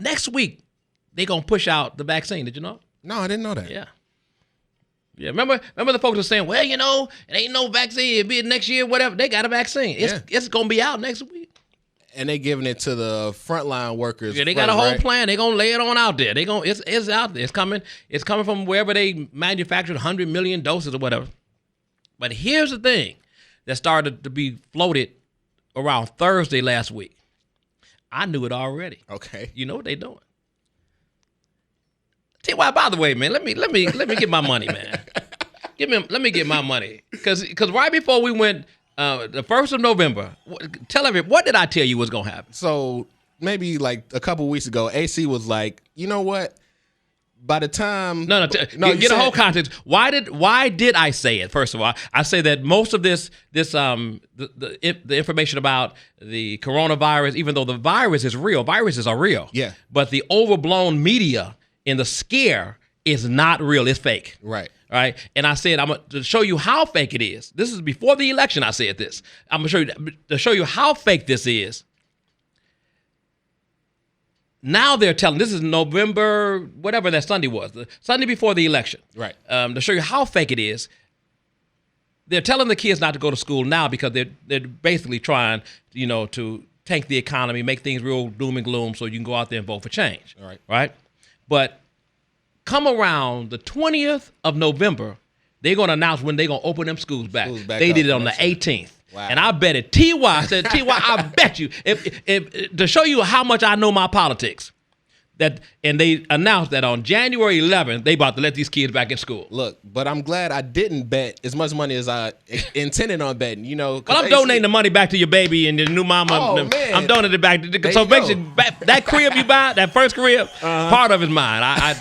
next week they're gonna push out the vaccine. Did you know? No, I didn't know that. Yeah. Yeah, remember the folks were saying, well, it ain't no vaccine. It'll be next year, whatever. They got a vaccine. It's going to be out next week. And they giving it to the frontline workers. Yeah, they got a whole plan. They going to lay it on out there. It's out there. It's coming from wherever they manufactured 100 million doses or whatever. But here's the thing that started to be floated around Thursday last week. I knew it already. Okay. You know what they doing? T.Y., by the way, man, let me get my money, man. Let me get my money. Because right before we went, the 1st of November, tell everyone, what did I tell you was going to happen? So maybe like a couple weeks ago, AC was like, you know what? By the time get a whole context. Why did I say it? First of all, I say that most of the information about the coronavirus, even though the virus is real, viruses are real. Yeah. But the overblown media and the scare is not real. It's fake. Right. All right. And I said, I'm going to show you how fake it is. This is before the election. I said this. I'm going to show you how fake this is. Now they're telling, this is November, whatever that Sunday was, the Sunday before the election. Right. To show you how fake it is, they're telling the kids not to go to school now because they're basically trying, to tank the economy, make things real doom and gloom so you can go out there and vote for change. All right. Right? But come around the 20th of November, they're going to announce when they're going to open them schools back. They did it on the 18th. Wow. And I bet it. T.Y. said, T.Y., I bet you, if to show you how much I know my politics, and they announced that on January 11th, they about to let these kids back in school. Look, but I'm glad I didn't bet as much money as I intended on betting, Well, I'm donating the money back to your baby and your new mama. Oh, man. I'm donating it back. So basically, that crib you buy, that first crib, part of it's mine. I'm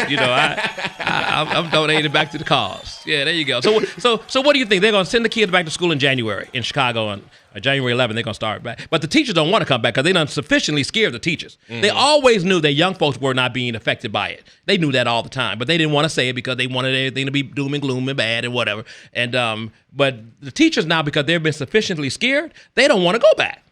donating it back to the cause. Yeah, there you go. So what do you think? They're going to send the kids back to school in January in Chicago on January 11th. They're going to start back. But the teachers don't want to come back because they done sufficiently scared the teachers. Mm-hmm. They always knew that young folks were not being affected by it. They knew that all the time, but they didn't want to say it because they wanted everything to be doom and gloom and bad and whatever. And but the teachers now, because they've been sufficiently scared, they don't want to go back.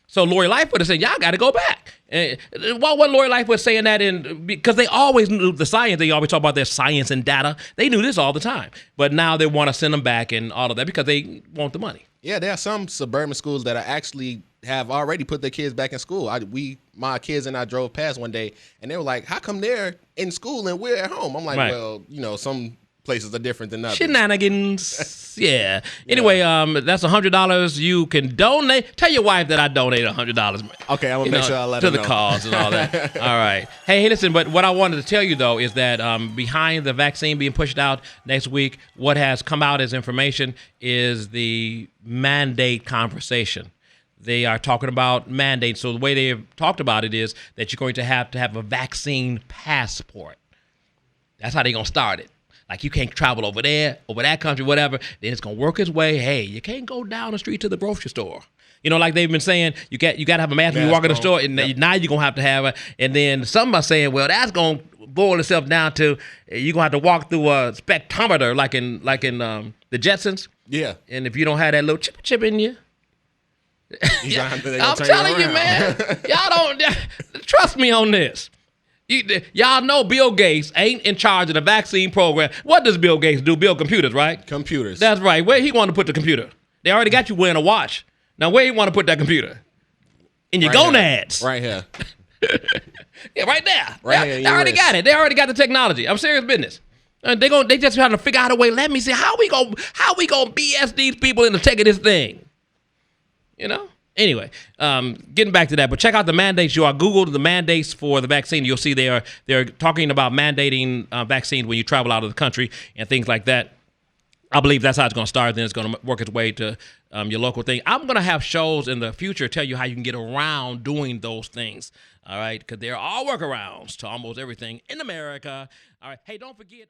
So Lori Lightfoot has said, y'all got to go back. Why wasn't Lori Lightfoot saying that? Because they always knew the science. They always talk about their science and data. They knew this all the time. But now they want to send them back and all of that because they want the money. Yeah, there are some suburban schools that actually have already put their kids back in school. My kids and I drove past one day, and they were like, how come they're in school and we're at home? I'm like, right. Well, some places are different than others. Shenanigans. Yeah. Anyway, that's $100 you can donate. Tell your wife that I donated $100. Okay, I'm going to make sure I let her her know. To the cause and all that. All right. Hey, listen, but what I wanted to tell you, though, is that behind the vaccine being pushed out next week, what has come out as information is the mandate conversation. They are talking about mandates. So the way they've talked about it is that you're going to have a vaccine passport. That's how they're going to start it. Like you can't travel over there, over that country, whatever. Then it's going to work its way. Hey, you can't go down the street to the grocery store. Like they've been saying, you got to have a mask when you walk in the store. And now you're going to have it. And then some are saying, well, that's going to boil itself down to you're going to have to walk through a spectrometer like in the Jetsons. Yeah. And if you don't have that little chip in you. I'm telling you, man. Y'all don't trust me on this. Y'all know Bill Gates ain't in charge of the vaccine program. What does Bill Gates do? Build computers, right? Computers. That's right. Where he want to put the computer? They already got you wearing a watch. Now, where he want to put that computer? In your gonads. Right here. Yeah, right there. Right here. They already got it. They already got the technology. I'm serious business. And they just trying to figure out a way. Let me see how we gonna BS these people into taking this thing. Anyway, getting back to that, but check out the mandates. You are Google the mandates for the vaccine. You'll see they're talking about mandating vaccines when you travel out of the country and things like that. I believe that's how it's going to start. Then it's going to work its way to your local thing. I'm going to have shows in the future tell you how you can get around doing those things. All right, because there are workarounds to almost everything in America. All right, hey, don't forget.